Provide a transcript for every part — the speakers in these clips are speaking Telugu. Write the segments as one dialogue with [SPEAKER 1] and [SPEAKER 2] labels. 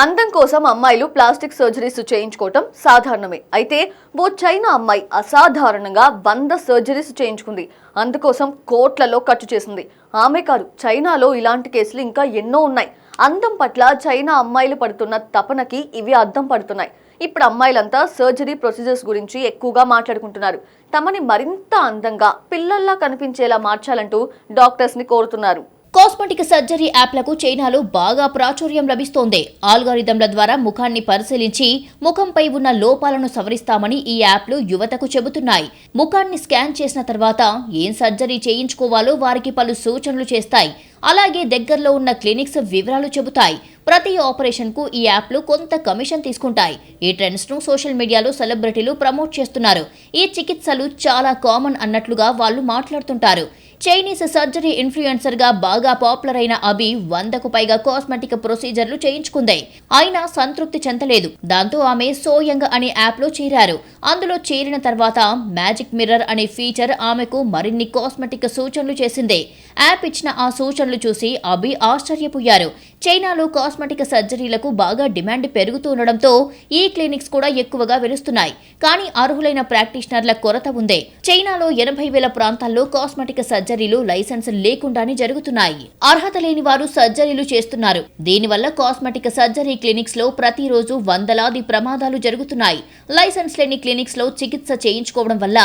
[SPEAKER 1] అందం కోసం అమ్మాయిలు ప్లాస్టిక్ సర్జరీస్ చేయించుకోవటం సాధారణమే. అయితే ఓ చైనా అమ్మాయి అసాధారణంగా 100 సర్జరీస్ చేయించుకుంది. అందుకోసం కోట్లలో ఖర్చు చేసింది. ఆమె కాదు, చైనాలో ఇలాంటి కేసులు ఇంకా ఎన్నో ఉన్నాయి. అందం పట్ల చైనా అమ్మాయిలు పడుతున్న తపనకి ఇవి అద్దం పడుతున్నాయి. ఇప్పుడు అమ్మాయిలంతా సర్జరీ ప్రొసీజర్స్ గురించి ఎక్కువగా మాట్లాడుకుంటున్నారు. తమని మరింత అందంగా, పిల్లల్లా కనిపించేలా మార్చాలంటూ డాక్టర్స్ ని కోరుతున్నారు.
[SPEAKER 2] కాస్మెటిక్ సర్జరీ యాప్లకు చైనాలో బాగా ప్రాచుర్యం లభిస్తోంది. ఆల్గారిథంల ద్వారా ముఖాన్ని పరిశీలించి ముఖంపై ఉన్న లోపాలను సవరిస్తామని ఈ యాప్లు యువతకు చెబుతున్నాయి. ముఖాన్ని స్కాన్ చేసిన తర్వాత ఏం సర్జరీ చేయించుకోవాలో వారికి పలు సూచనలు చేస్తాయి. అలాగే దగ్గరలో ఉన్న క్లినిక్స్ వివరాలు చెబుతాయి. ప్రతి ఆపరేషన్ కు ఈ యాప్లు కొంత కమిషన్ తీసుకుంటాయి. ఈ ట్రెండ్స్ ను సోషల్ మీడియాలో సెలబ్రిటీలు ప్రమోట్ చేస్తున్నారు. ఈ చికిత్సలు చాలా కామన్ అన్నట్లుగా వాళ్ళు మాట్లాడుతుంటారు. చైనీస్ సర్జరీ ఇన్ఫ్లుయెన్సర్ గా బాగా పాపులర్ అయిన అబి 100కు పైగా కాస్మెటిక్ ప్రొసీజర్లు చేయించుకుంది. అయినా సంతృప్తి చెందలేదు. దాంతో ఆమె సోయంగ్ అనే యాప్ లో చేరారు. అందులో చేరిన తర్వాత మ్యాజిక్ మిర్రర్ అనే ఫీచర్ ఆమెకు మరిన్ని కాస్మెటిక్ సూచనలు చేసింది. యాప్ ఇచ్చిన ఆ సూచనలు చూసి అబి ఆశ్చర్యపోయారు. చైనాలో కాస్మెటిక్ సర్జరీలకు బాగా డిమాండ్ పెరుగుతుండటంతో ఈ క్లినిక్స్ కూడా ఎక్కువగా వెలుస్తున్నాయి. కానీ అర్హులైన ప్రాక్టీషనర్ల కొరత ఉంది. చైనాలో 80,000 ప్రాంతాల్లో కాస్మెటిక్ సర్జరీలు లైసెన్స్ లేకుండానే జరుగుతున్నాయి. అర్హత లేని వారు సర్జరీలు చేస్తున్నారు. దీనివల్ల కాస్మెటిక్ సర్జరీ క్లినిక్స్ లో ప్రతిరోజు వందలాది ప్రమాదాలు జరుగుతున్నాయి. లైసెన్స్ లేని క్లినిక్స్ లో చికిత్స చేయించుకోవడం వల్ల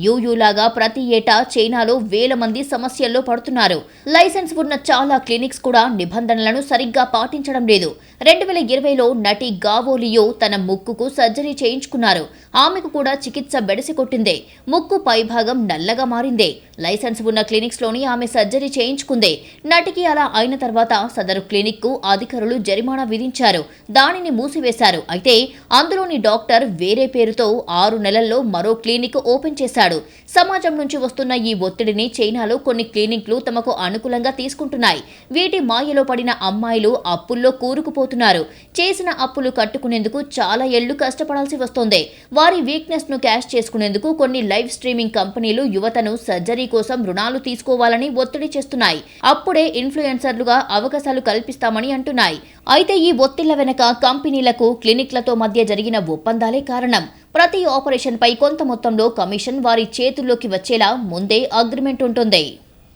[SPEAKER 2] యూలాగా ప్రతి ఏటా చైనాలో వేల మంది సమస్యల్లో పడుతున్నారు. లైసెన్స్ ఉన్న చాలా క్లినిక్స్ కూడా నిబంధనలను సరిగ్గా పాటించడం లేదు. 2020లో నటి గావో లియో తన ముక్కుకు సర్జరీ చేయించుకున్నారు. ఆమెకు కూడా చికిత్స బెడిసి కొట్టింది. ముక్కు పైభాగం నల్లగా మారింది. లైసెన్స్ ఉన్న క్లినిక్స్ లోని ఆమె సర్జరీ చేయించుకుంది. నటికి అలా అయిన తర్వాత సదరు క్లినిక్ కు అధికారులు జరిమానా విధించారు. దానిని మూసివేశారు. అయితే అందులోని డాక్టర్ వేరే పేరుతో 6 నెలల్లో మరో క్లినిక్ ఓపెన్ చేశాడు. సమాజం నుంచి వస్తున్న ఈ ఒత్తిడిని చైనాలో కొన్ని క్లినిక్లు తమకు అనుకూలంగా తీసుకుంటున్నాయి. వీటి మాయలో పడిన అమ్మాయిలు అప్పుల్లో కూరుకుపోతున్నారు. చేసిన అప్పులు కట్టుకునేందుకు చాలా ఏళ్లు కష్టపడాల్సి వస్తోంది. వారి వీక్నెస్ ను క్యాష్ చేసుకునేందుకు కొన్ని లైవ్ స్ట్రీమింగ్ కంపెనీలు యువతను సర్జరీ కోసం రుణాలు తీసుకోవాలని ఒత్తిడి చేస్తున్నాయి. అప్పుడే ఇన్ఫ్లుయెన్సర్లుగా అవకాశాలు కల్పిస్తామని అంటున్నాయి. అయితే ఈ ఒత్తిళ్ల వెనక కంపెనీలకు క్లినిక్లతో మధ్య జరిగిన ఒప్పందాలే కారణం. ప్రతి ఆపరేషన్ పై కొంత మొత్తంలో కమిషన్ వారి చేతుల్లోకి వచ్చేలా ముందే అగ్రిమెంట్ ఉంటుంది.